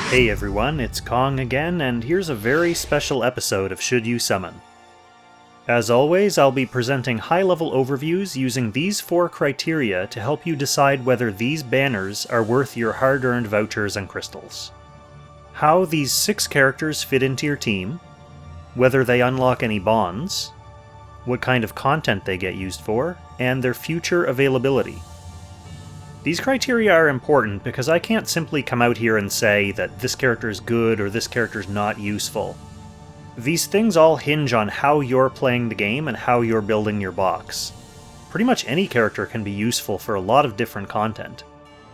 Hey everyone, it's Kong again, and here's a very special episode of Should You Summon. As always, I'll be presenting high-level overviews using these 4 criteria to help you decide whether these banners are worth your hard-earned vouchers and crystals. How these 6 characters fit into your team, whether they unlock any bonds, what kind of content they get used for, and their future availability. These criteria are important because I can't simply come out here and say that this character is good or this character is not useful. These things all hinge on how you're playing the game and how you're building your box. Pretty much any character can be useful for a lot of different content.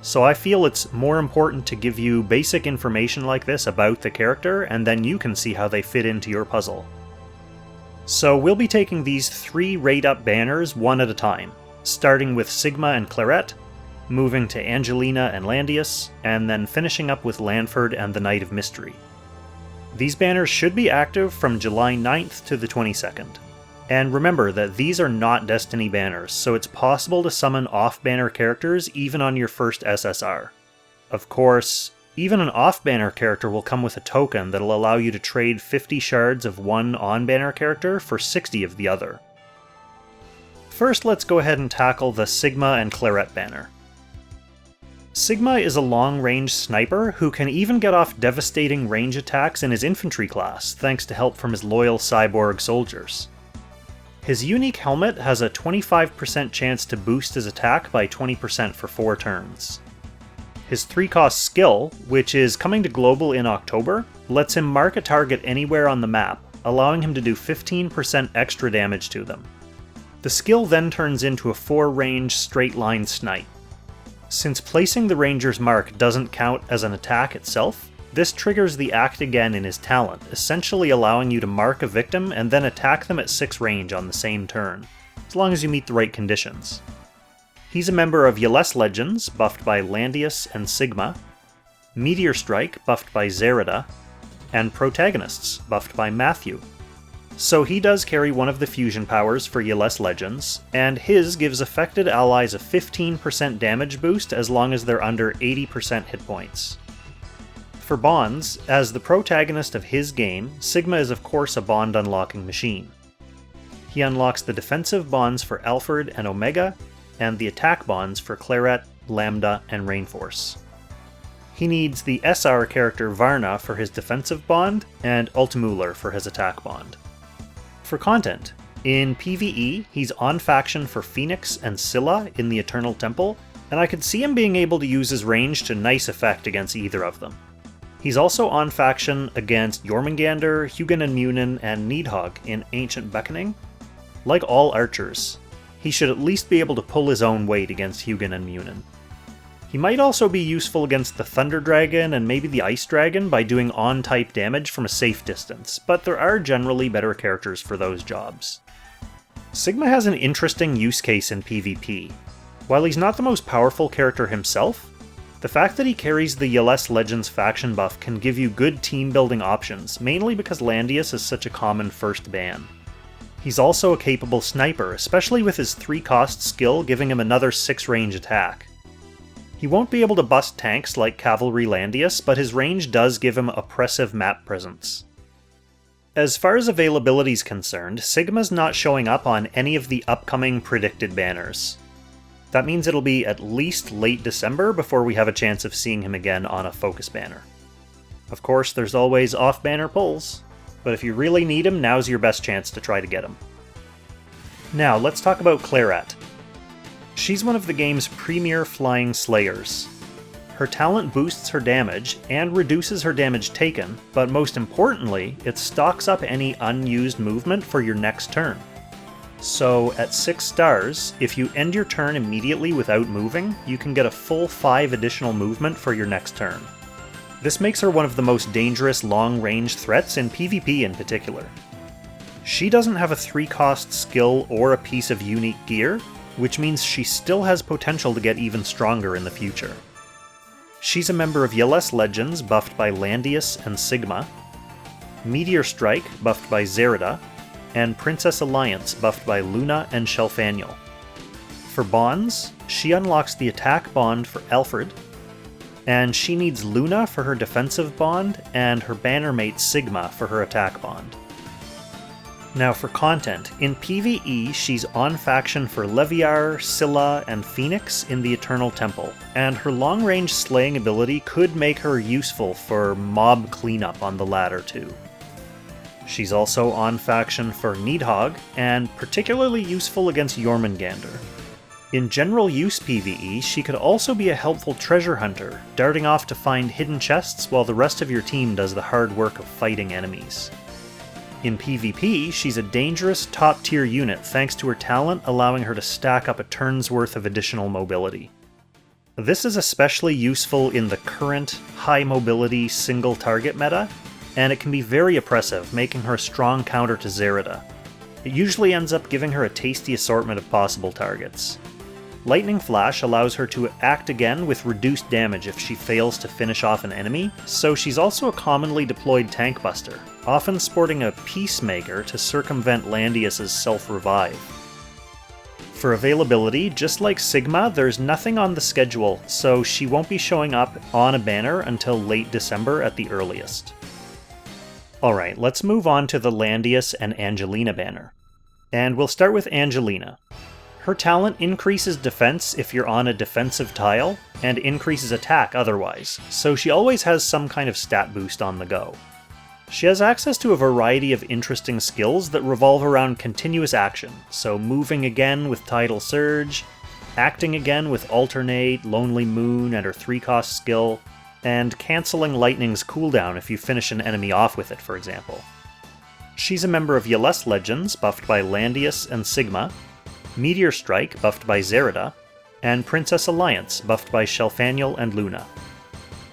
So I feel it's more important to give you basic information like this about the character, and then you can see how they fit into your puzzle. So we'll be taking these 3 rate-up banners one at a time, starting with Sigma and Clarett, moving to Angelina and Landius, and then finishing up with Lanford and the Knight of Mystery. These banners should be active from July 9th to the 22nd. And remember that these are not Destiny banners, so it's possible to summon off-banner characters even on your first SSR. Of course, even an off-banner character will come with a token that'll allow you to trade 50 shards of one on-banner character for 60 of the other. First, let's go ahead and tackle the Sigma and Clarett banner. Sigma is a long-range sniper who can even get off devastating range attacks in his infantry class, thanks to help from his loyal cyborg soldiers. His unique helmet has a 25% chance to boost his attack by 20% for 4 turns. His 3-cost skill, which is coming to global in October, lets him mark a target anywhere on the map, allowing him to do 15% extra damage to them. The skill then turns into a 4-range straight-line snipe. Since placing the ranger's mark doesn't count as an attack itself, this triggers the act again in his talent, essentially allowing you to mark a victim and then attack them at 6 range on the same turn, as long as you meet the right conditions. He's a member of UNENDING Legends, buffed by Landius and Sigma, Meteor Strike, buffed by Zerida, and Protagonists, buffed by Matthew. So he does carry one of the fusion powers for UNENDING Legends, and his gives affected allies a 15% damage boost as long as they're under 80% hit points. For bonds, as the protagonist of his game, Sigma is of course a bond unlocking machine. He unlocks the defensive bonds for Alfred and Omega, and the attack bonds for Clarett, Lambda, and Rainforce. He needs the SR character Varna for his defensive bond, and Ultimuller for his attack bond. For content, in PvE, he's on faction for Phoenix and Scylla in the Eternal Temple, and I could see him being able to use his range to nice effect against either of them. He's also on faction against Jormungandr, Hugin and Munin, and Nidhogg in Ancient Beckoning. Like all archers, he should at least be able to pull his own weight against Hugin and Munin. He might also be useful against the Thunder Dragon and maybe the Ice Dragon by doing on-type damage from a safe distance, but there are generally better characters for those jobs. Sigma has an interesting use case in PvP. While he's not the most powerful character himself, the fact that he carries the UNENDING Legends faction buff can give you good team-building options, mainly because Landius is such a common first ban. He's also a capable sniper, especially with his 3-cost skill giving him another 6-range attack. He won't be able to bust tanks like Cavalry Landius, but his range does give him oppressive map presence. As far as availability is concerned, Sigma's not showing up on any of the upcoming predicted banners. That means it'll be at least late December before we have a chance of seeing him again on a focus banner. Of course, there's always off-banner pulls, but if you really need him, now's your best chance to try to get him. Now, let's talk about Clarett. She's one of the game's premier flying slayers. Her talent boosts her damage and reduces her damage taken, but most importantly, it stocks up any unused movement for your next turn. So at 6 stars, if you end your turn immediately without moving, you can get a full 5 additional movement for your next turn. This makes her one of the most dangerous long-range threats in PvP in particular. She doesn't have a 3-cost skill or a piece of unique gear, which means she still has potential to get even stronger in the future. She's a member of UNENDING Legends, buffed by Landius and Sigma, Meteor Strike, buffed by Zerida, and Princess Alliance, buffed by Luna and Shelfaniel. For bonds, she unlocks the attack bond for Alfred, and she needs Luna for her defensive bond, and her banner mate Sigma for her attack bond. Now for content, in PvE she's on faction for Leviar, Scylla, and Phoenix in the Eternal Temple, and her long-range slaying ability could make her useful for mob cleanup on the latter too. She's also on faction for Nidhogg, and particularly useful against Jormungandr. In general use PvE, she could also be a helpful treasure hunter, darting off to find hidden chests while the rest of your team does the hard work of fighting enemies. In PvP, she's a dangerous top-tier unit thanks to her talent allowing her to stack up a turn's worth of additional mobility. This is especially useful in the current high-mobility single-target meta, and it can be very oppressive, making her a strong counter to Zerida. It usually ends up giving her a tasty assortment of possible targets. Lightning Flash allows her to act again with reduced damage if she fails to finish off an enemy, so she's also a commonly deployed tank buster, often sporting a Peacemaker to circumvent Landius' self-revive. For availability, just like Sigma, there's nothing on the schedule, so she won't be showing up on a banner until late December at the earliest. Alright, let's move on to the Landius and Angelina banner. And we'll start with Angelina. Her talent increases defense if you're on a defensive tile, and increases attack otherwise, so she always has some kind of stat boost on the go. She has access to a variety of interesting skills that revolve around continuous action, so moving again with Tidal Surge, acting again with Alternate, Lonely Moon, and her 3-cost skill, and cancelling Lightning's cooldown if you finish an enemy off with it, for example. She's a member of Yeles Legends, buffed by Landius and Sigma, Meteor Strike, buffed by Zerida, and Princess Alliance, buffed by Shelfaniel and Luna.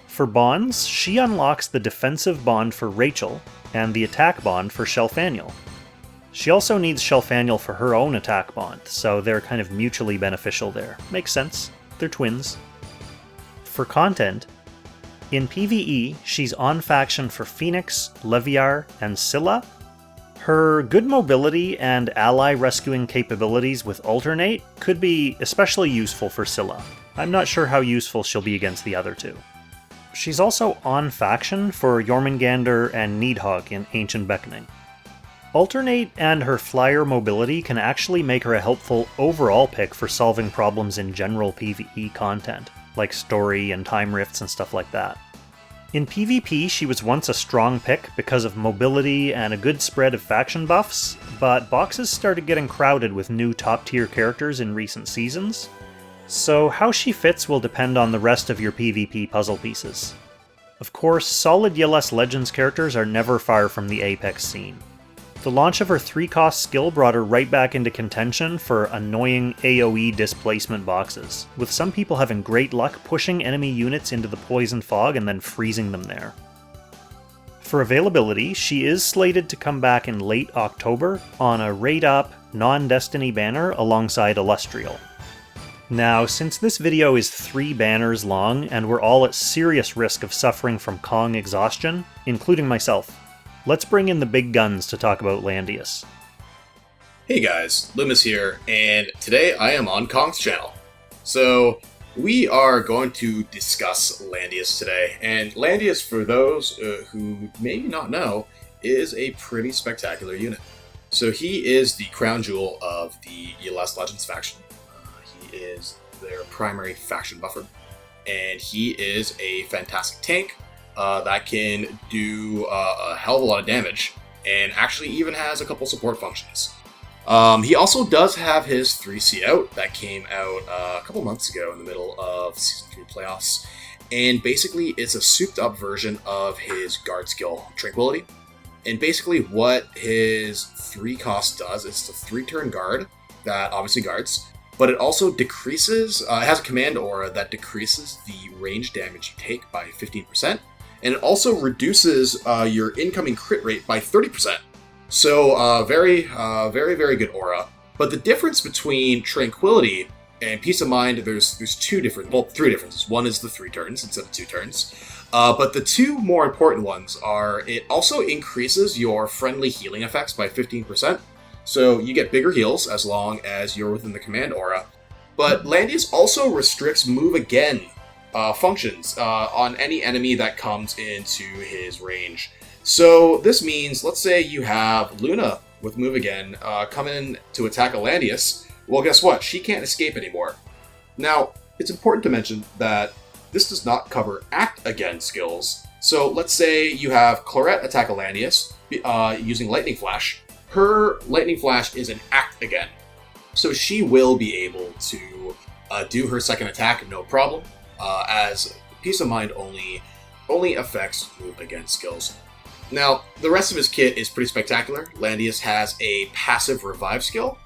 For bonds, she unlocks the defensive bond for Rachel, and the attack bond for Shelfaniel. She also needs Shelfaniel for her own attack bond, so they're kind of mutually beneficial there. Makes sense, they're twins. For content, in PvE, she's on faction for Phoenix, Leviar, and Scylla. Her good mobility and ally rescuing capabilities with Alternate could be especially useful for Scylla. I'm not sure how useful she'll be against the other two. She's also on faction for Jormungandr and Nidhogg in Ancient Beckoning. Alternate and her flyer mobility can actually make her a helpful overall pick for solving problems in general PvE content, like story and time rifts and stuff like that. In PvP, she was once a strong pick because of mobility and a good spread of faction buffs, but boxes started getting crowded with new top-tier characters in recent seasons, so how she fits will depend on the rest of your PvP puzzle pieces. Of course, solid Yeles Legends characters are never far from the Apex scene. The launch of her 3-cost skill brought her right back into contention for annoying AoE displacement boxes, with some people having great luck pushing enemy units into the poison fog and then freezing them there. For availability, she is slated to come back in late October on a rate-up, non-Destiny banner alongside Illustrial. Now, since this video is 3 banners long, and we're all at serious risk of suffering from Kong exhaustion, including myself, let's bring in the big guns to talk about Landius. Hey guys, LEUMAS here, and today I am on Kong's channel. So, we are going to discuss Landius today, and Landius, for those who maybe not know, is a pretty spectacular unit. So he is the crown jewel of the Yeles Legends faction. He is their primary faction buffer, and he is a fantastic tank that can do a hell of a lot of damage, and actually even has a couple support functions. He also does have his 3C out that came out a couple months ago in the middle of Season 3 playoffs, and basically it's a souped up version of his guard skill, Tranquility. And basically what his 3 cost does, it's a 3-turn guard that obviously guards, but it also decreases, it has a command aura that decreases the range damage you take by 15%, and it also reduces your incoming crit rate by 30%. So very very good aura. But the difference between Tranquility and Peace of Mind, there's three differences. One is the 3 turns instead of 2 turns. But the 2 more important ones are, it also increases your friendly healing effects by 15%. So you get bigger heals as long as you're within the command aura. But Landius also restricts move again functions on any enemy that comes into his range. So this means, let's say you have Luna with Move Again come in to attack Landius. Well, guess what? She can't escape anymore. Now, it's important to mention that this does not cover Act Again skills. So let's say you have Clarett attack Landius using Lightning Flash. Her Lightning Flash is an Act Again. So she will be able to do her second attack, no problem, as Peace of Mind only affects Move Again skills. Now, the rest of his kit is pretty spectacular. Landius has a passive revive skill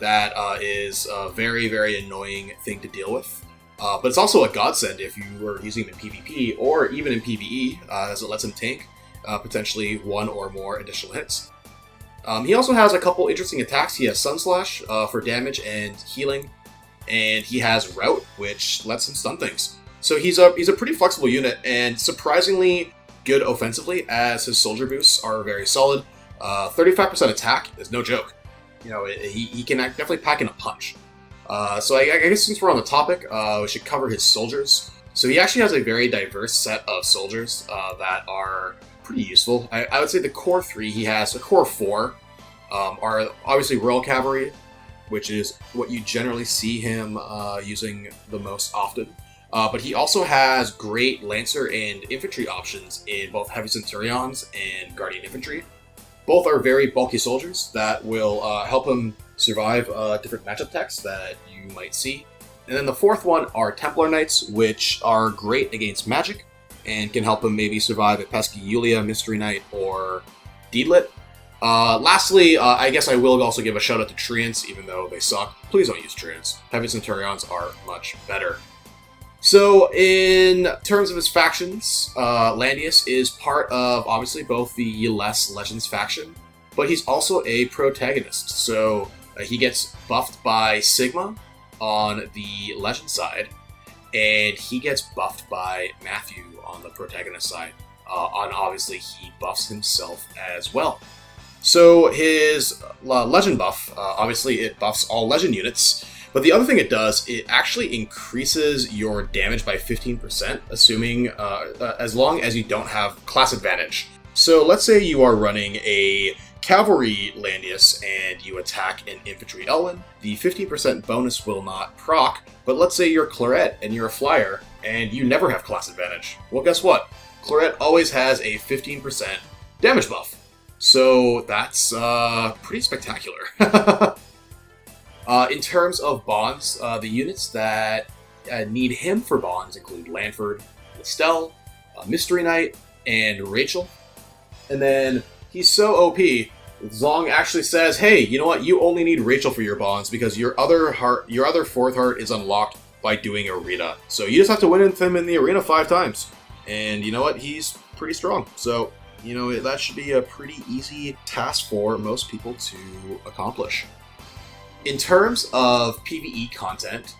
that is a very, very annoying thing to deal with. But it's also a godsend if you were using him in PvP or even in PvE, as it lets him tank potentially one or more additional hits. He also has a couple interesting attacks. He has Sun Slash for damage and healing, and he has Rout, which lets him stun things. So he's a pretty flexible unit, and surprisingly good offensively, as his soldier boosts are very solid. 35% attack is no joke. You know, he can definitely pack in a punch. So I guess since we're on the topic, we should cover his soldiers. So he actually has a very diverse set of soldiers that are pretty useful. I would say the core 3, he has a core 4, are obviously Royal Cavalry, which is what you generally see him using the most often. But he also has great Lancer and Infantry options in both Heavy Centurions and Guardian Infantry. Both are very bulky soldiers that will help him survive different matchup techs that you might see. And then the fourth one are Templar Knights, which are great against magic and can help him maybe survive a pesky Yulia, Mystery Knight, or Deedlit. Lastly, I guess I will also give a shout out to Treants, even though they suck. Please don't use Treants. Heavy Centurions are much better. So, in terms of his factions, Landius is part of, obviously, both the Less Legends faction, but he's also a protagonist. So, he gets buffed by Sigma on the Legend side, and he gets buffed by Matthew on the protagonist side. Obviously, he buffs himself as well. So, his Legend buff, obviously, it buffs all Legend units. But the other thing it does, it actually increases your damage by 15%, assuming as long as you don't have class advantage. So let's say you are running a Cavalry Landius and you attack an Infantry Elwyn. The 15% bonus will not proc, but let's say you're Clarett and you're a Flyer and you never have class advantage. Well, guess what? Clarett always has a 15% damage buff. So that's pretty spectacular. In terms of bonds, the units that need him for bonds include Lanford, Estelle, Mystery Knight, and Rachel. And then he's so OP, Zong actually says, hey, you know what, you only need Rachel for your bonds because your other fourth heart is unlocked by doing arena. So you just have to win with him in the arena 5 times. And you know what, he's pretty strong. So, you know, that should be a pretty easy task for most people to accomplish. In terms of PvE content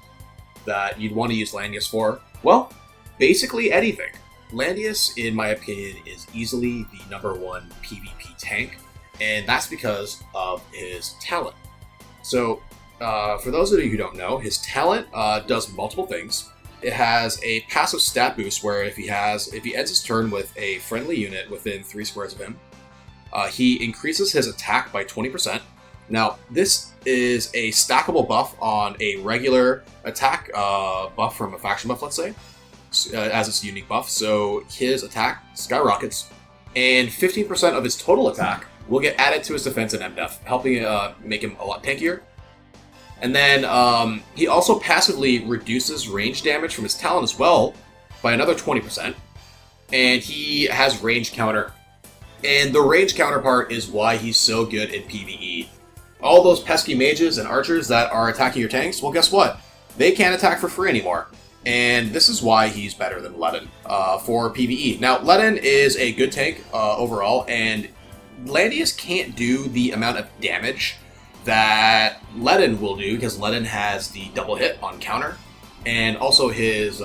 that you'd want to use Landius for, well, basically anything. Landius, in my opinion, is easily the #1 PvP tank, and that's because of his talent. So, for those of you who don't know, his talent does multiple things. It has a passive stat boost where if he ends his turn with a friendly unit within 3 squares of him, he increases his attack by 20%. Now, this is a stackable buff on a regular attack buff from a faction buff, let's say, as its unique buff. So his attack skyrockets, and 15% of his total attack will get added to his defense and MDef, helping make him a lot tankier. And then he also passively reduces range damage from his talent as well by another 20%. And he has range counter. And the range counterpart is why he's so good in PvE. All those pesky mages and archers that are attacking your tanks, well, guess what? They can't attack for free anymore. And this is why he's better than Ledin for PvE. Now, Ledin is a good tank overall, and Landius can't do the amount of damage that Ledin will do, because Ledin has the double hit on counter, and also his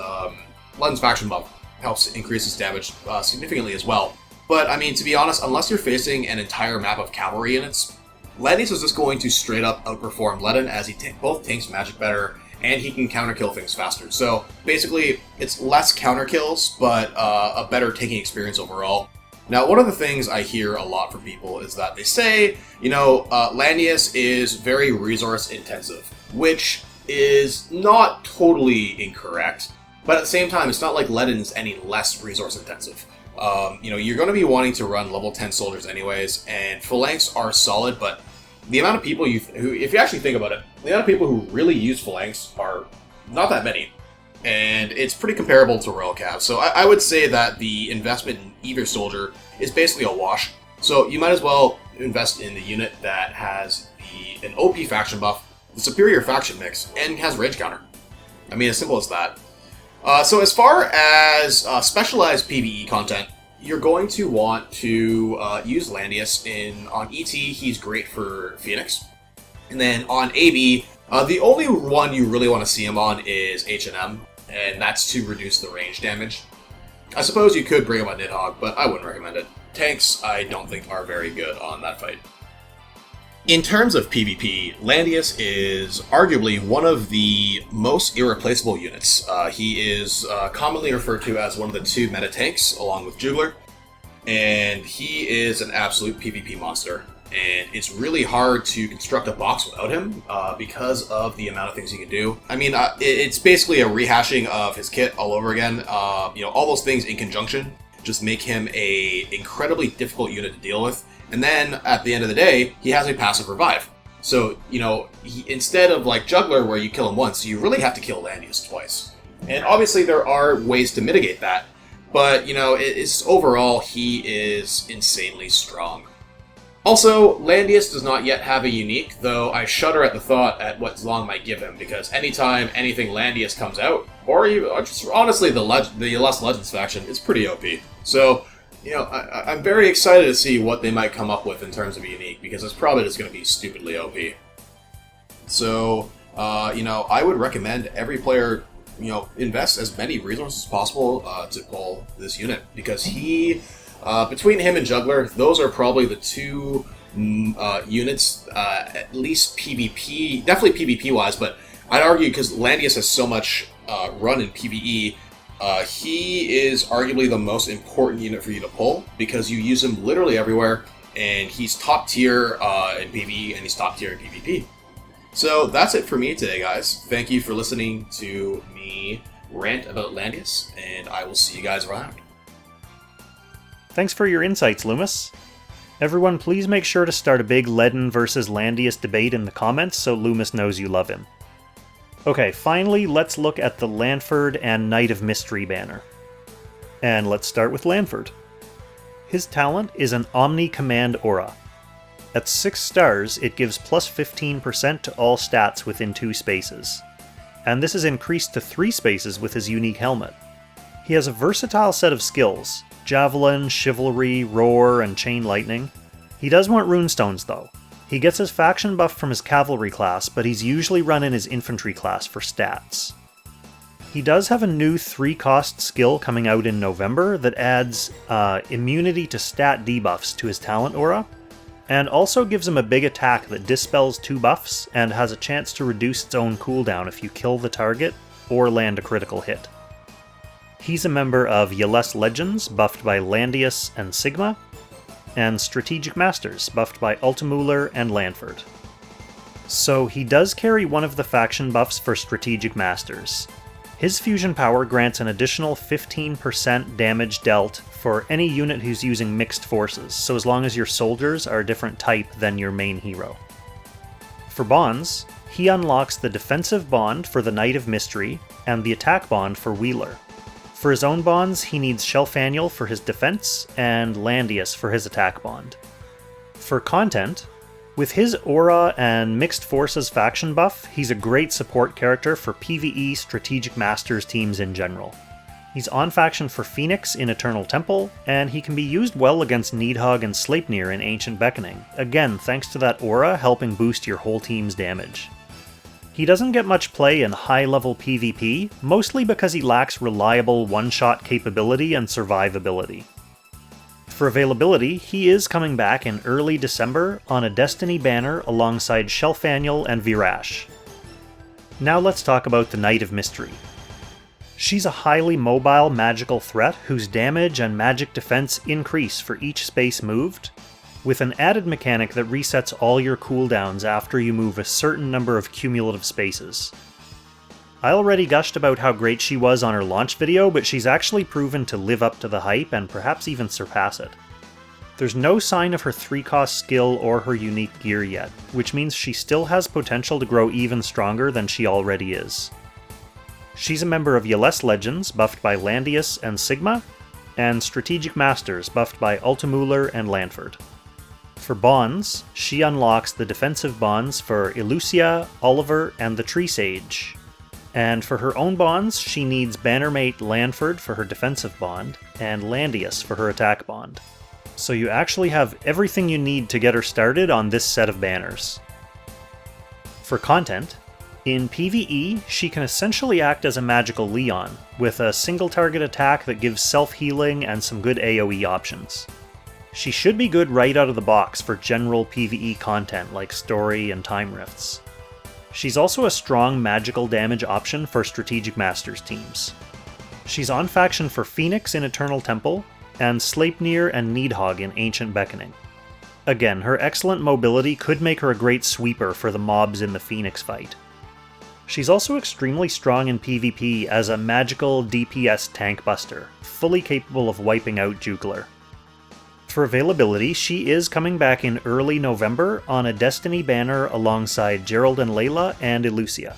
Ledin's faction buff helps increase his damage significantly as well. But, I mean, to be honest, unless you're facing an entire map of cavalry units, Landius is just going to straight up outperform Ledin, as he both tanks magic better and he can counter kill things faster. So basically, it's less counter kills, but a better taking experience overall. Now, one of the things I hear a lot from people is that they say, Landius is very resource intensive, which is not totally incorrect, but at the same time, it's not like Leden's any less resource intensive. You're going to be wanting to run level 10 soldiers anyways, and phalanx are solid, but the amount of people who, if you actually think about it, the amount of people who really use phalanx are not that many. And it's pretty comparable to Royal Cav. So I would say that the investment in either soldier is basically a wash. So you might as well invest in the unit that has an OP faction buff, the superior faction mix, and has range counter. I mean, as simple as that. So as far as specialized PvE content, you're going to want to use Landius on ET. He's great for Phoenix. And then on AB, the only one you really want to see him on is H&M, and that's to reduce the range damage. I suppose you could bring him on Nidhogg, but I wouldn't recommend it. Tanks, I don't think, are very good on that fight. In terms of PvP, Landius is arguably one of the most irreplaceable units. He is commonly referred to as one of the 2 meta tanks, along with Jugler, and he is an absolute PvP monster. And it's really hard to construct a box without him because of the amount of things he can do. I mean, it's basically a rehashing of his kit all over again. All those things in conjunction just make him a incredibly difficult unit to deal with. And then at the end of the day, he has a passive revive. So, instead of like Juggler where you kill him once, you really have to kill Landius twice. And obviously there are ways to mitigate that. But, it's overall, he is insanely strong. Also, Landius does not yet have a unique, though I shudder at the thought at what Zlong might give him, because anytime anything Landius comes out, or just honestly the Less Legends faction, it's pretty OP. So, I'm very excited to see what they might come up with in terms of unique, because it's probably just going to be stupidly OP. So, I would recommend every player, invest as many resources as possible to pull this unit, because between him and Juggler, those are probably the 2 units, at least PvP, definitely PvP-wise, but I'd argue because Landius has so much run in PvE, he is arguably the most important unit for you to pull, because you use him literally everywhere, and he's top tier in PvE, and he's top tier in PvP. So that's it for me today, guys. Thank you for listening to me rant about Landius, and I will see you guys around. Thanks for your insights, LEUMAS. Everyone, please make sure to start a big Leden versus Landius debate in the comments so LEUMAS knows you love him. Okay, finally, let's look at the Lanford and Knight of Mystery banner. And let's start with Lanford. His talent is an Omni Command Aura. At 6 stars, it gives plus 15% to all stats within 2 spaces. And this is increased to 3 spaces with his unique helmet. He has a versatile set of skills: Javelin, Chivalry, Roar, and Chain Lightning. He does want runestones though. He gets his faction buff from his cavalry class, but he's usually run in his infantry class for stats. He does have a new 3-cost skill coming out in November that adds immunity to stat debuffs to his talent aura, and also gives him a big attack that dispels 2 buffs and has a chance to reduce its own cooldown if you kill the target or land a critical hit. He's a member of Less Legends, buffed by Landius and Sigma, and Strategic Masters, buffed by Ultimuller and Lanford. So he does carry one of the faction buffs for Strategic Masters. His fusion power grants an additional 15% damage dealt for any unit who's using mixed forces, so as long as your soldiers are a different type than your main hero. For bonds, he unlocks the defensive bond for the Knight of Mystery and the attack bond for Wheeler. For his own bonds, he needs Shelfaniel for his defense and Landius for his attack bond. For content, with his aura and mixed forces faction buff, he's a great support character for PvE Strategic Masters teams in general. He's on faction for Phoenix in Eternal Temple, and he can be used well against Nidhogg and Sleipnir in Ancient Beckoning, again thanks to that aura helping boost your whole team's damage. He doesn't get much play in high-level PvP, mostly because he lacks reliable one-shot capability and survivability. For availability, he is coming back in early December on a Destiny banner alongside Shelfaniel and Virash. Now let's talk about the Knight of Mystery. She's a highly mobile magical threat whose damage and magic defense increase for each space moved, with an added mechanic that resets all your cooldowns after you move a certain number of cumulative spaces. I already gushed about how great she was on her launch video, but she's actually proven to live up to the hype and perhaps even surpass it. There's no sign of her 3-cost skill or her unique gear yet, which means she still has potential to grow even stronger than she already is. She's a member of ULES Legends, buffed by Landius and Sigma, and Strategic Masters, buffed by Altamüller and Lanford. For bonds, she unlocks the defensive bonds for Elucia, Oliver, and the Tree Sage. And for her own bonds, she needs Bannermate Lanford for her defensive bond, and Landius for her attack bond. So you actually have everything you need to get her started on this set of banners. For content, in PvE, she can essentially act as a magical Leon, with a single target attack that gives self-healing and some good AoE options. She should be good right out of the box for general PvE content like story and time rifts. She's also a strong magical damage option for Strategic Masters teams. She's on faction for Phoenix in Eternal Temple, and Sleipnir and Needhog in Ancient Beckoning. Again, her excellent mobility could make her a great sweeper for the mobs in the Phoenix fight. She's also extremely strong in PvP as a magical DPS tank buster, fully capable of wiping out Juglar. For availability, she is coming back in early November on a Destiny banner alongside Gerald and Layla and Elucia.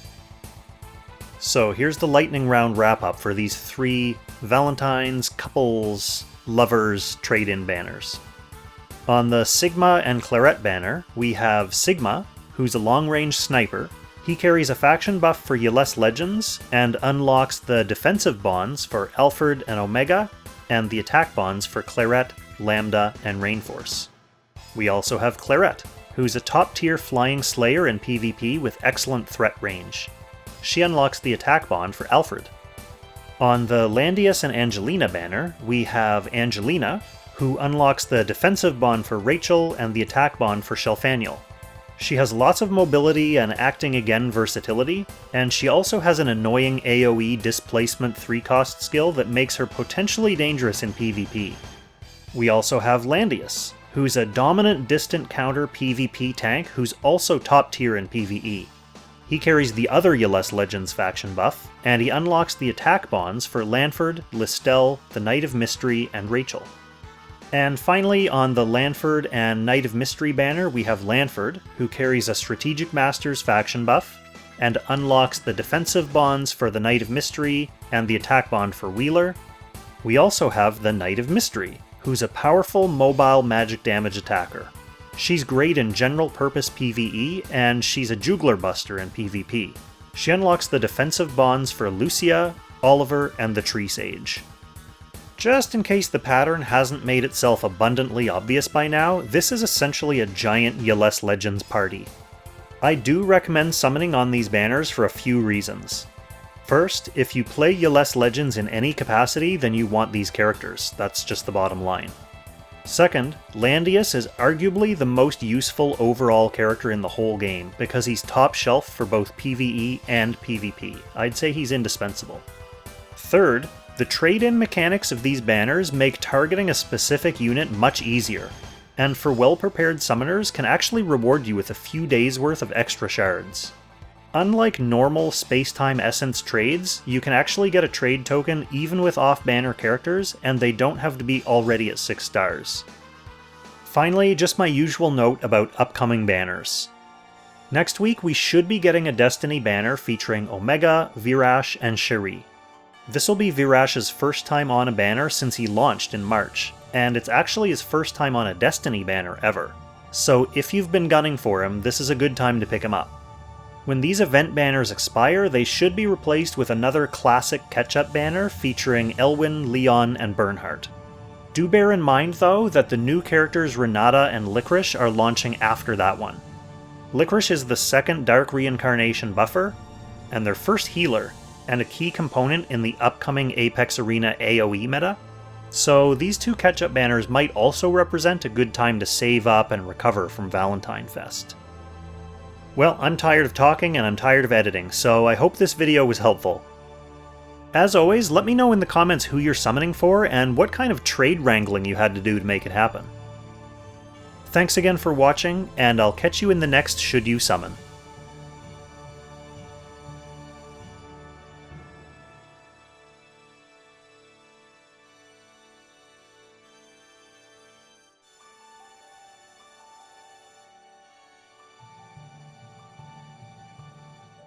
So here's the lightning round wrap-up for these 3 Valentines, couples, lovers trade-in banners. On the Sigma and Clarett banner, we have Sigma, who's a long-range sniper. He carries a faction buff for ULES Legends and unlocks the defensive bonds for Alfred and Omega, and the attack bonds for Clarett, Lambda, and Rainforce. We also have Clarett, who's a top-tier flying slayer in PvP with excellent threat range. She unlocks the attack bond for Alfred. On the Landius and Angelina banner, we have Angelina, who unlocks the defensive bond for Rachel and the attack bond for Shelfaniel. She has lots of mobility and acting again versatility, and she also has an annoying AoE displacement 3-cost skill that makes her potentially dangerous in PvP. We also have Landius, who's a dominant distant counter PvP tank who's also top tier in PvE. He carries the other ULES Legends faction buff, and he unlocks the attack bonds for Lanford, Listel, the Knight of Mystery, and Rachel. And finally, on the Lanford and Knight of Mystery banner, we have Lanford, who carries a Strategic Masters faction buff, and unlocks the defensive bonds for the Knight of Mystery and the attack bond for Wheeler. We also have the Knight of Mystery, who's a powerful mobile magic damage attacker. She's great in general purpose PvE, and she's a Juglar buster in PvP. She unlocks the defensive bonds for Lucia, Oliver, and the Tree Sage. Just in case the pattern hasn't made itself abundantly obvious by now, this is essentially a giant ULES Legends party. I do recommend summoning on these banners for a few reasons. First, if you play ULES Legends in any capacity, then you want these characters. That's just the bottom line. Second, Landius is arguably the most useful overall character in the whole game, because he's top shelf for both PvE and PvP. I'd say he's indispensable. Third, the trade-in mechanics of these banners make targeting a specific unit much easier, and for well-prepared summoners can actually reward you with a few days worth of extra shards. Unlike normal space-time essence trades, you can actually get a trade token even with off-banner characters, and they don't have to be already at 6 stars. Finally, just my usual note about upcoming banners. Next week we should be getting a Destiny banner featuring Omega, Virash, and Cherie. This will be Virash's first time on a banner since he launched in March, and it's actually his first time on a Destiny banner ever. So if you've been gunning for him, this is a good time to pick him up. When these event banners expire, they should be replaced with another classic catch-up banner featuring Elwyn, Leon, and Bernhardt. Do bear in mind, though, that the new characters Renata and Licorice are launching after that one. Licorice is the second Dark Reincarnation buffer, and their first healer, and a key component in the upcoming Apex Arena AoE meta, so these two catch-up banners might also represent a good time to save up and recover from Valentine Fest. Well, I'm tired of talking and I'm tired of editing, so I hope this video was helpful. As always, let me know in the comments who you're summoning for and what kind of trade wrangling you had to do to make it happen. Thanks again for watching, and I'll catch you in the next Should You Summon.